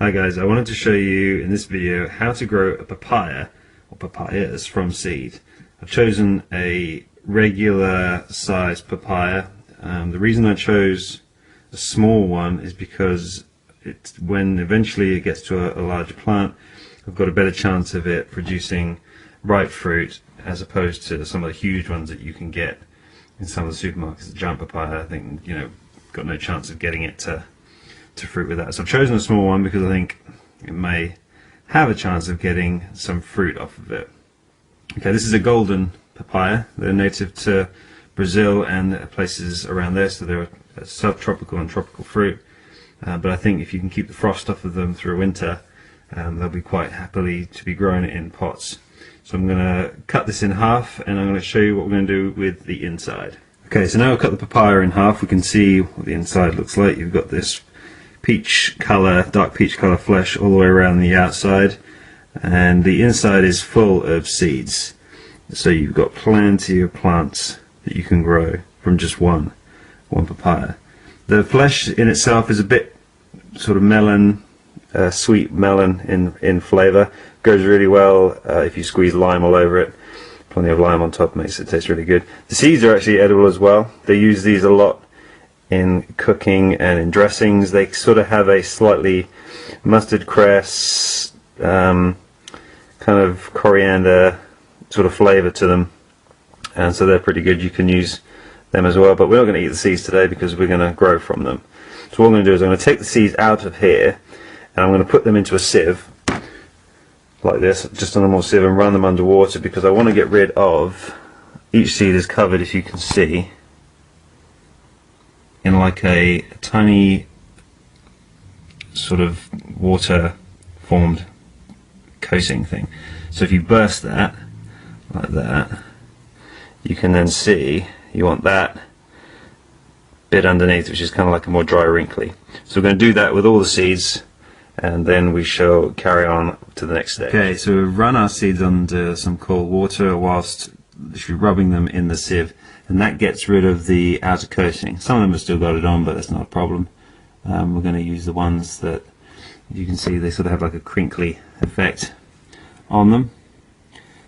Hi guys, I wanted to show you in this video how to grow a papaya or papayas from seed. I've chosen a regular size papaya. The reason I chose a small one is because when eventually it gets to a larger plant, I've got a better chance of it producing ripe fruit as opposed to some of the huge ones that you can get in some of the supermarkets. The giant papaya, I think, got no chance of getting it to fruit with that. So I've chosen a small one because I think it may have a chance of getting some fruit off of it. Okay, this is a golden papaya. They're native to Brazil and places around there, so they're a subtropical and tropical fruit. But I think if you can keep the frost off of them through winter, they'll be quite happily to be grown in pots. So I'm going to cut this in half and I'm going to show you what we're going to do with the inside. Okay, so now I've cut the papaya in half. We can see what the inside looks like. You've got this peach color, dark peach color flesh all the way around the outside, and the inside is full of seeds. So you've got plenty of plants that you can grow from just one papaya. The flesh in itself is a bit sort of melon, sweet melon in flavor. Goes really well if you squeeze lime all over it. Plenty of lime on top makes it taste really good. The seeds are actually edible as well. They use these a lot in cooking and in dressings. They sort of have a slightly mustard cress, kind of coriander sort of flavor to them, and so they're pretty good. You can use them as well, but we're not going to eat the seeds today because we're going to grow from them. So what I'm going to do is I'm going to take the seeds out of here and I'm going to put them into a sieve like this, just a normal sieve, and run them under water because I want to get rid of, each seed is covered, if you can see, in like a tiny sort of water formed coating thing. So if you burst that like that, you can then see you want that bit underneath, which is kind of like a more dry, wrinkly. So we're going to do that with all the seeds, and then we shall carry on to the next step. Okay, so we've run our seeds under some cold water whilst rubbing them in the sieve, and that gets rid of the outer coating. Some of them have still got it on, but that's not a problem. We're going to use the ones that you can see they sort of have like a crinkly effect on them.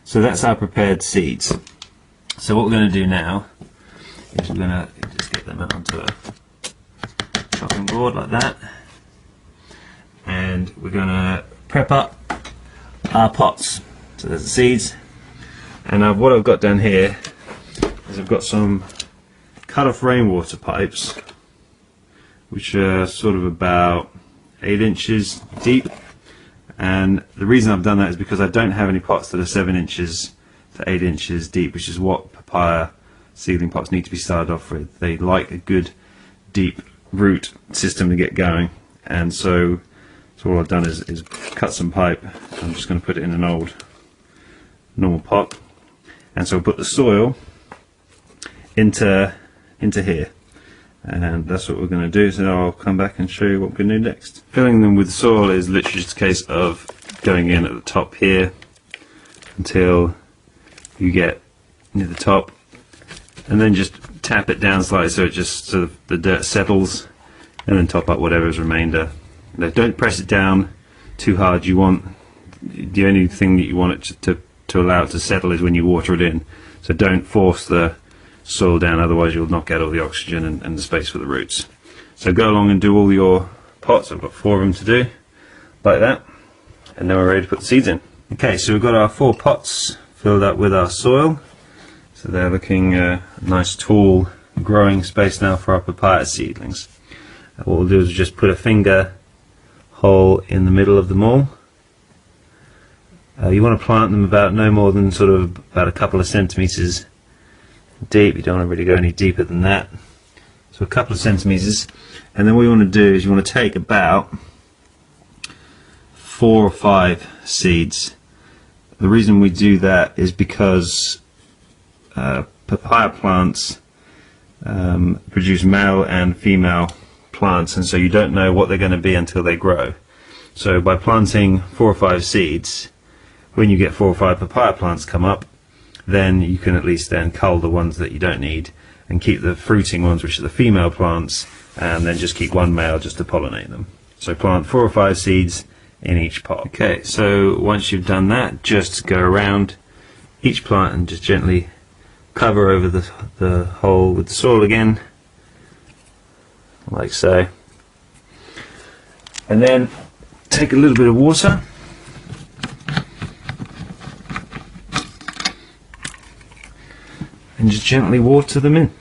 So that's our prepared seeds. So what we're going to do now is we're going to just get them out onto a chopping board like that, and we're going to prep up our pots. So there's the seeds, and what I've got down here is I've got some cut off rainwater pipes which are sort of about 8 inches deep, and the reason I've done that is because I don't have any pots that are 7 inches to 8 inches deep, which is what papaya seedling pots need to be started off with. They like a good deep root system to get going, and so all I've done is cut some pipe. I'm just going to put it in an old normal pot, and so I'll put the soil into here, and that's what we're going to do. So I'll come back and show you what we're going to do next. Filling them with soil is literally just a case of going in at the top here until you get near the top, and then just tap it down slightly so it just sort of the dirt settles, and then top up whatever's remainder. Now, don't press it down too hard. You want, the only thing that you want it to allow it to settle is when you water it in. So don't force the soil down, otherwise you'll knock out all the oxygen and the space for the roots. So go along and do all your pots. I've got 4 of them to do, like that, and then we're ready to put the seeds in. Okay, so we've got our 4 pots filled up with our soil. So they're looking a nice tall growing space now for our papaya seedlings. What we'll do is just put a finger hole in the middle of them all. You want to plant them about no more than sort of about a couple of centimeters deep. You don't want to really go any deeper than that. So a couple of centimeters, and then what you want to do is you want to take about 4 or 5 seeds. The reason we do that is because papaya plants produce male and female plants, and so you don't know what they're going to be until they grow. So by planting 4 or 5 seeds, when you get 4 or 5 papaya plants come up, then you can at least then cull the ones that you don't need and keep the fruiting ones, which are the female plants, and then just keep one male just to pollinate them. So plant 4 or 5 seeds in each pot. Okay, so once you've done that, just go around each plant and just gently cover over the hole with the soil again, like so. And then take a little bit of water and just gently water them in.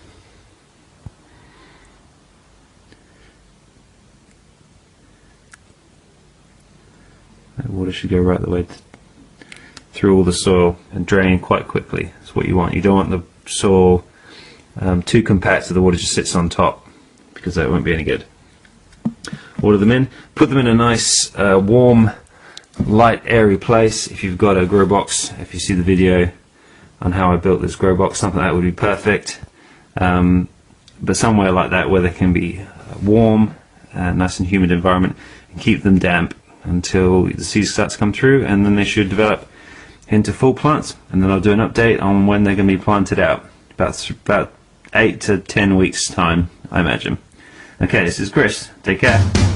That water should go right the way through all the soil and drain quite quickly. That's what you want. You don't want the soil too compact so the water just sits on top, because that won't be any good. Water them in. Put them in a nice warm, light, airy place. If you've got a grow box, if you see the video on how I built this grow box, something like that would be perfect. But somewhere like that where they can be warm, nice and humid environment, and keep them damp until the seeds start to come through, and then they should develop into full plants. And then I'll do an update on when they're going to be planted out. About 8 to 10 weeks time, I imagine. Okay, this is Chris. Take care.